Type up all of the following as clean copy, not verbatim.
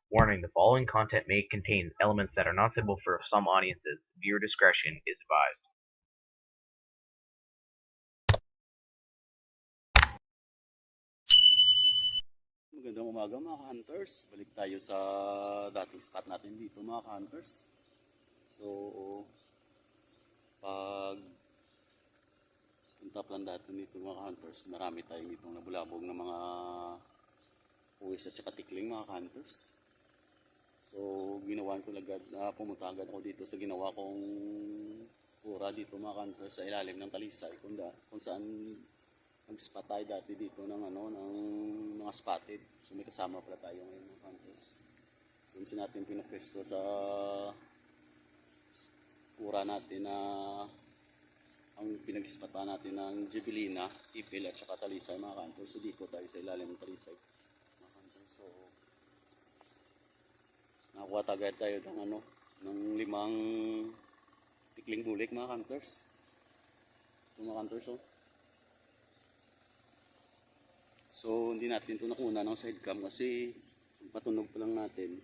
Warning: the following content may contain elements that are not suitable for some audiences. Viewer discretion is advised. Magandang umaga mga ka-hunters. Balik tayo sa dating spot natin dito mga ka-hunters. So, pag punta plan natin dito mga ka-hunters, marami tayong itong nabulabog na mga uwis at saka tikling mga ka-hunters. So, ginawan ko agad na pumunta agad ako dito sa ginawa kong kura dito mga ka-hunters sa ilalim ng talisay kung saan nag-spot tayo dati dito ng mga spotted. So may kasama pala tayo ngayon mga hunters. Doon si natin pinapwesto sa kura natin na ang pinag-spota natin ng Jebelina, Ipil at saka Talisay mga hunters. So dito tayo sa ilalim ng Talisay mga hunters. So nakakuha tagad tayo ng 5 tikling bulik mga hunters. Ito mga hunters So, hindi natin ito nakuna ng side cam kasi patunog pa lang natin.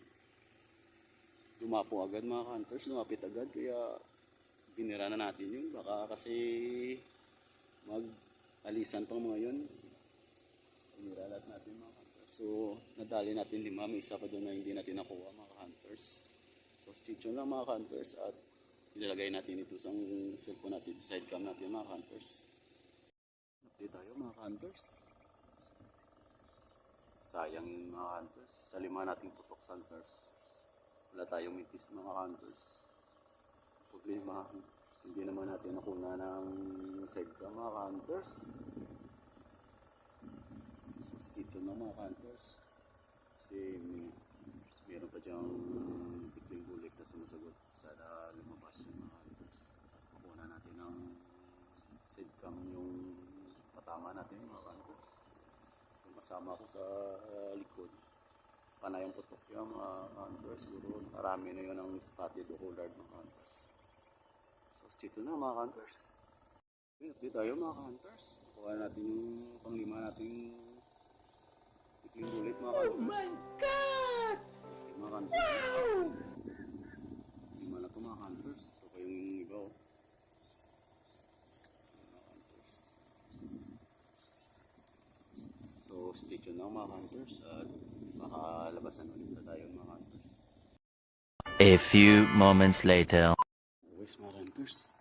Dumapo agad mga hunters, lumapit agad kaya binira na natin yun. Baka kasi mag-alisan pang mga yun. Binira lahat natin mga hunters. So, nadali natin 5, may isa pa doon na hindi natin nakuha mga hunters. So, stay tuned lang mga hunters at ilalagay natin ito sa cellphone natin, sa side cam natin mga hunters. Update tayo mga hunters. Sayang yung mga hunters. Sa 5 nating putok hunters, wala tayong mitis mga hunters. Problema, hindi naman natin nakuna ng side cam mga hunters. So stito na mga hunters. Kasi meron pa dyang tikling bulik na sumasagot sa lumabas yung mga hunters. Makuna natin ng side cam yung patama natin mga hunters. Kasama ko sa likod. Panay ang putok yung mga hunters. Siguro marami na yun ang spotted o collared mga hunters. So, dito na mga hunters. Update tayo mga hunters. Kuha natin yung pang-5 nating tikling bulit mga hunters. Oh my God! Mga hunters. Wow! 5 na ito mga hunters. Ito pa yung iba So, stay tuned lang mga hunters at makalabasan ulit na tayo mga hunters. A few moments later. Always mga hunters.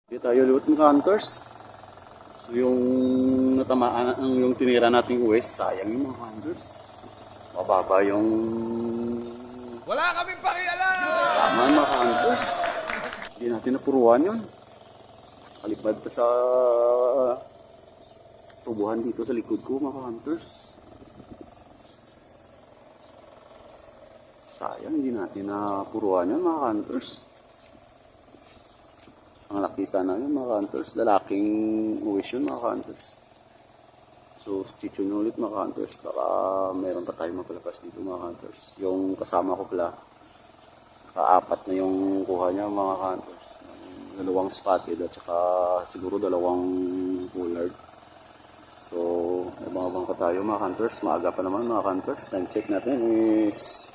Dito tayo ulit mga hunters. So yung natamaan, yung tinira nating uwes, sayang yung mga hunters. Mababa yung Wala kaming pakialam! tama mga hunters. Hindi natin napuruan yun. Kalipad pa sa tubuhan dito sa likod ko mga hunters. Sayang, hindi natin napuruan yun mga hunters. Ang laki sana yun mga hunters. Lalaking uwis yun mga hunters. So, stitch yun ulit mga hunters. Baka meron pa tayo mapalapas dito mga hunters. Yung kasama ko pala, kaapat na yung kuha niya mga hunters. 2 spotted at saka siguro 2 collared. So, abang-abang pa tayo mga hunters. Maaga pa naman mga hunters. Time check natin is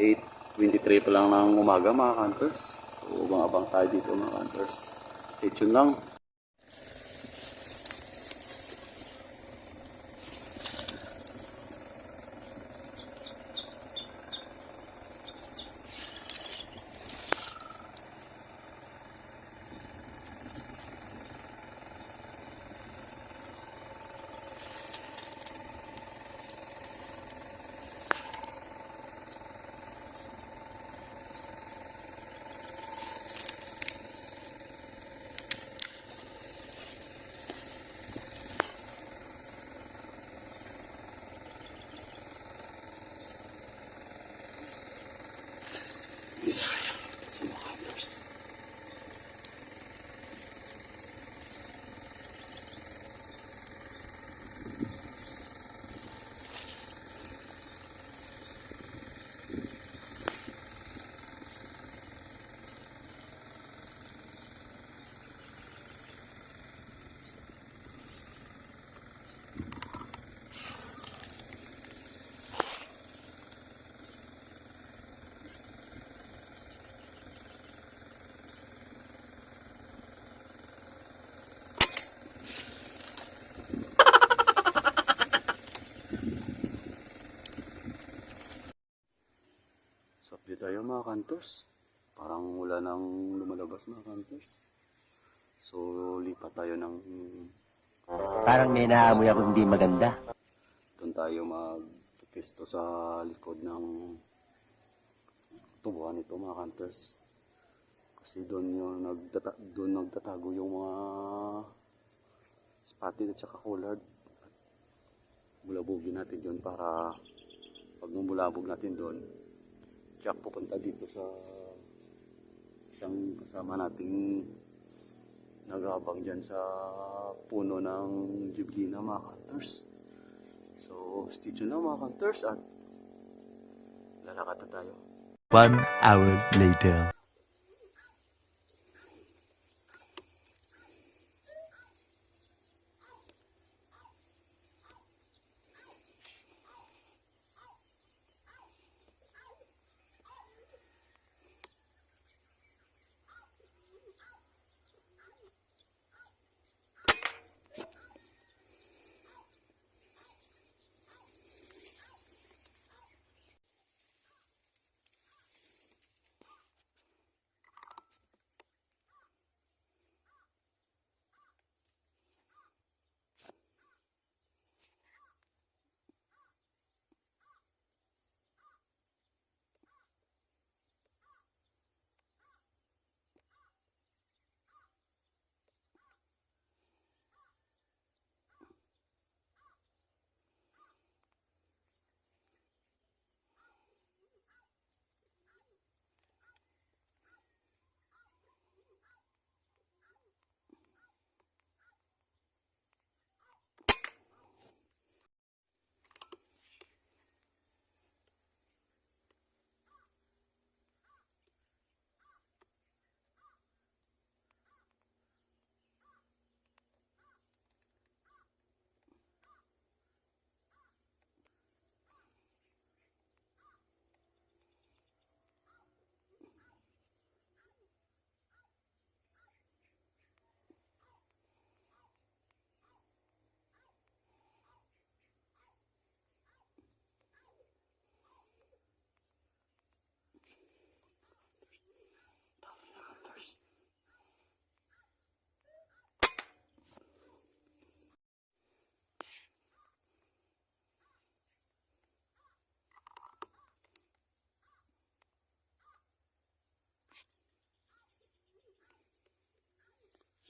8:23 pa lang ng umaga mga hunters. So, abang-abang tayo dito mga hunters. Stay tuned lang. tayo mga hunters. Parang wala nang lumalabas mga hunters. So lipat tayo ng Parang may naamoy ako hindi maganda. doon tayo magpisto sa likod ng tubuhan nito mga hunters. Kasi doon nagtatago yung mga spotted at saka collared. Bulabugin natin yun para pag mumulabog natin doon, tiyak pupunta dito sa isang kasama nating nagabang dyan sa puno ng Giblina mga hunters. So stay tuned na mga hunters at lalakad na tayo. 1 hour later.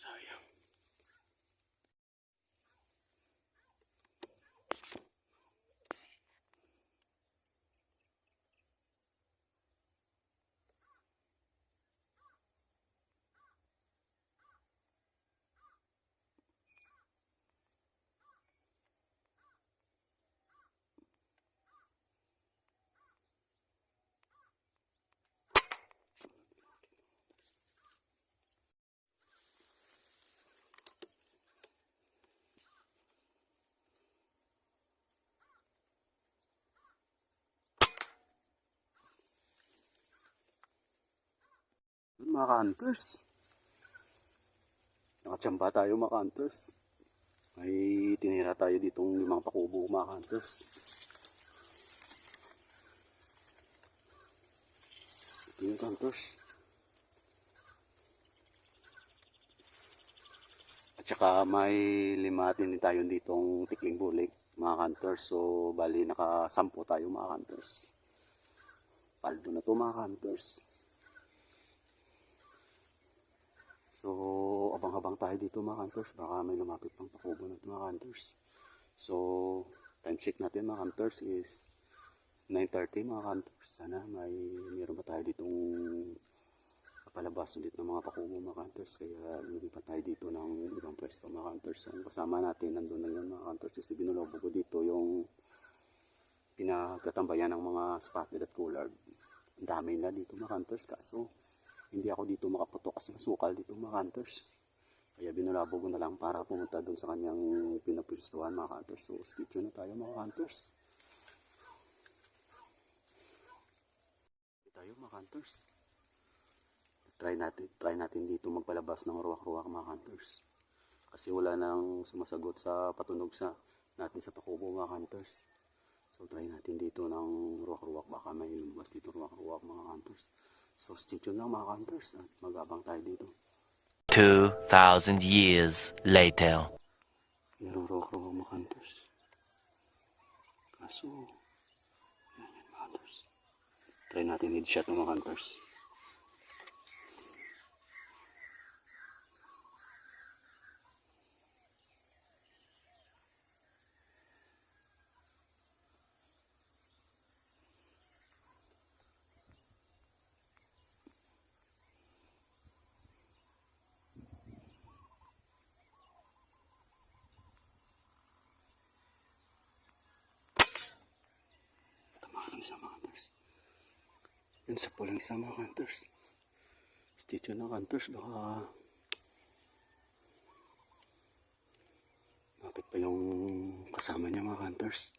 Sayang. Yun mga hunters. Nakachamba tayo mga hunters. May tinira tayo ditong 5 pakubo mga hunters. Ito yung hunters. At saka may 5 din tayo ditong tikling bulik mga hunters. So bali naka-10 tayo mga hunters. Paldo na to mga hunters. So, abang-abang tayo dito mga hunters. Baka may lumapit pang pakubo na mga hunters. So, time check natin mga hunters is 9:30 mga hunters. Sana meron pa tayo ditong kapalabas ulit ng mga pakubo mga hunters. Kaya lumipat tayo dito ng ibang pwesto mga hunters. Ang kasama natin nandun na yun mga hunters. Kasi binulobo ko dito yung pinagtatambayan ng mga spotted at collared. Ang dami na dito mga hunters. Kaso, hindi ako dito makaputok kasi masukal dito mga hunters. Kaya binulabo ko na lang para pumunta doon sa kanyang pinapwestuhan mga hunters. So stay tuned na tayo mga hunters. Tayo mga hunters. Try natin dito magpalabas ng ruwak-ruwak mga hunters. Kasi wala nang sumasagot sa patunog natin sa pakubo mga hunters. So So try natin dito ng ruwak-ruwak, baka may lumabas dito ruwak-ruwak mga hunters. So stay tuned lang mga hunters at mag-abang tayo dito. 2,000 years later. Merong ruwak-ruwak mga hunters. Kaso, yan mga hunters. Try natin headshot ng mga hunters. Isa mga hunters. Yun sa pulang isa mga hunters. Stay tuned na hunters, baka mapit pa yung kasama niya mga hunters.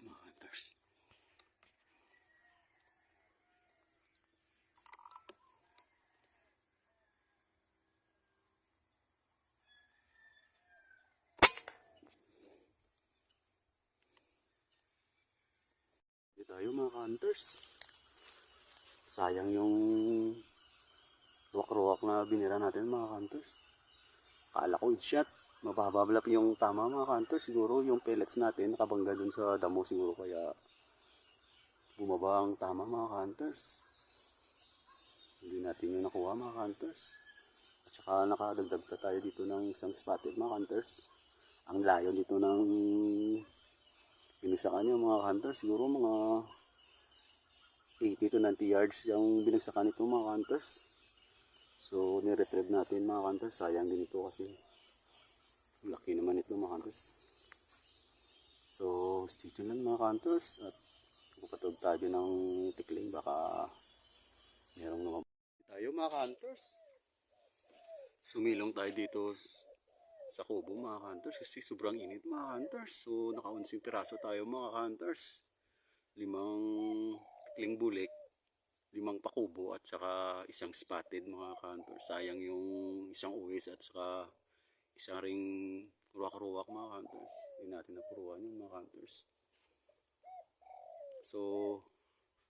Mga hunters. Dito tayo mga hunters. Sayang yung ruwak-ruwak na binira natin mga hunters. Akala ko headshot. Mababablap yung tama mga hunters. Siguro yung pellets natin nakabangga dun sa damo siguro kaya bumaba ang tama mga hunters. Hindi natin yung nakuha mga hunters. At saka nakadagdag pa tayo dito ng isang spotted mga hunters. Ang layo dito ng binagsakan niya mga hunters. Siguro mga 80 to 90 yards yung binagsakan nito mga hunters. So niretrieve natin mga hunters. Sayang din ito kasi laki naman ito mga hunters. So stay tuned lang mga hunters at pupatog tayo ng tikling baka merong naman tayo mga hunters. Sumilong tayo dito sa kubo mga hunters kasi sobrang init mga hunters. So naka-11 piraso tayo mga hunters. 5 tikling bulik, 5 pakubo at saka isang spotted mga hunters. Sayang yung isang uwis at saka isang ring ruwak-ruwak mga hunters. Hindi natin napuruan yung mga hunters. So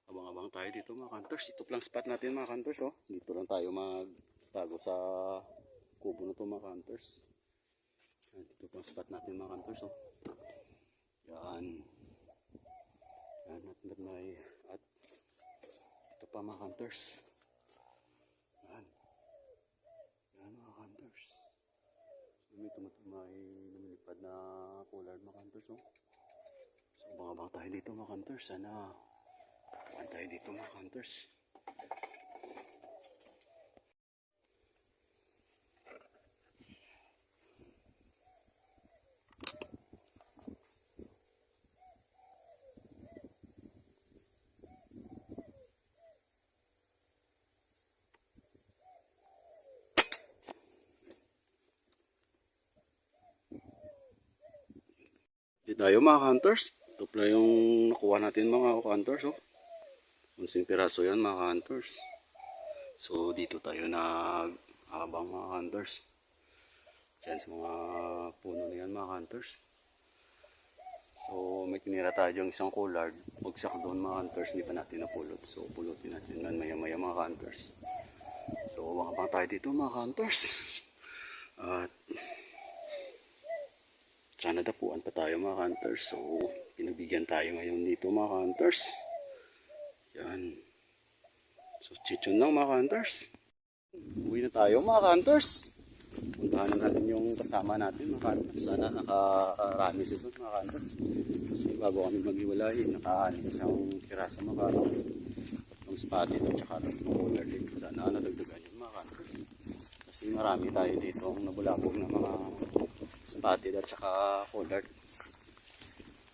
abang-abang tayo dito mga hunters. Ito lang spot natin mga hunters. Oh. Dito lang tayo magtago sa kubo na ito mga hunters. Dito lang spot natin mga hunters. Oh. Yan. Yan at ito pa mga hunters. Yan. Yan mga hunters. May lumilipad na pollard mga hunters. Oh. So abang-abang tayo dito mga hunters. Sana abang tayo dito mga hunters. Dito tayo mga hunters. Ito pala yung nakuha natin mga hunters. Oh. 11 piraso yan mga hunters. So dito tayo nag-abang mga hunters. Diyan sa mga puno na yan mga hunters. So may tinira tayo yung isang collard. Pagsak doon mga hunters, hindi pa natin napulot. So pulutin natin yan maya-maya mga hunters. So abang tayo dito mga hunters. At sana dapuan pa tayo mga hunters. So pinagbigyan tayo ngayon dito mga hunters. Yan. So chichon lang mga hunters. Uwi na tayo mga hunters. Puntahan na natin yung kasama natin mga hunters. Sana nakarami sila mga hunters. Kasi bago kami maghiwalay, naka-anim isang piraso mga hunters. Tatlong spotted at saka tatlong polar din. Sana nadagdagan yun mga hunters. Kasi marami tayo dito ang nabulabog na mga spotted at saka pollard.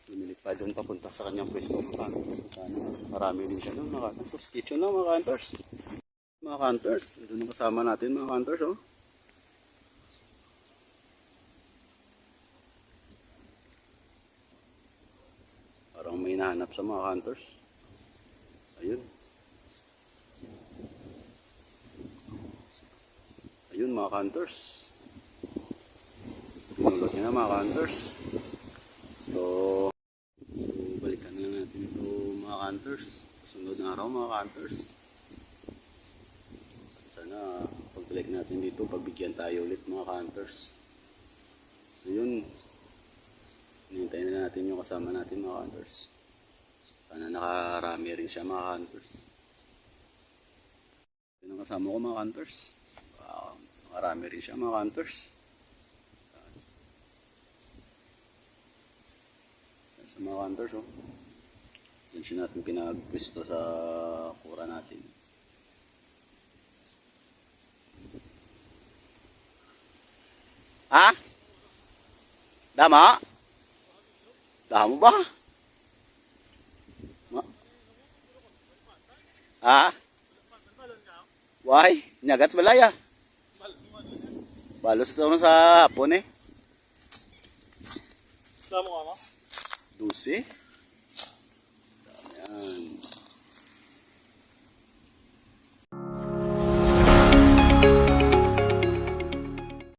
Lumilipad doon papunta sa kanyang pwesto mga hunters. Sana marami din siya doon mga hunters. So, stay tuned lang mga hunters. Mga hunters, ito na kasama natin mga hunters, oh. Parang may nahanap sa mga hunters. Ayun. Ayun mga hunters. Pinulot niya na mga hunters. So, balikan na natin ito mga hunters. Susunod na araw mga hunters. Sana pagbalik natin dito, pagbigyan tayo ulit mga hunters. So yun. Hintayin na natin yung kasama natin mga hunters. Sana nakarami rin siya mga hunters. Yun ang kasama ko mga hunters. Nakarami rin siya mga hunters. Sa mga hunters, oh. Yan siya natin pinagpwesto sa kura natin. Ha? Dama? Damo ba? Ha? Why? Nyagat balaya. Balos naman sa hapon eh. Damo ka mo? 12. Yan.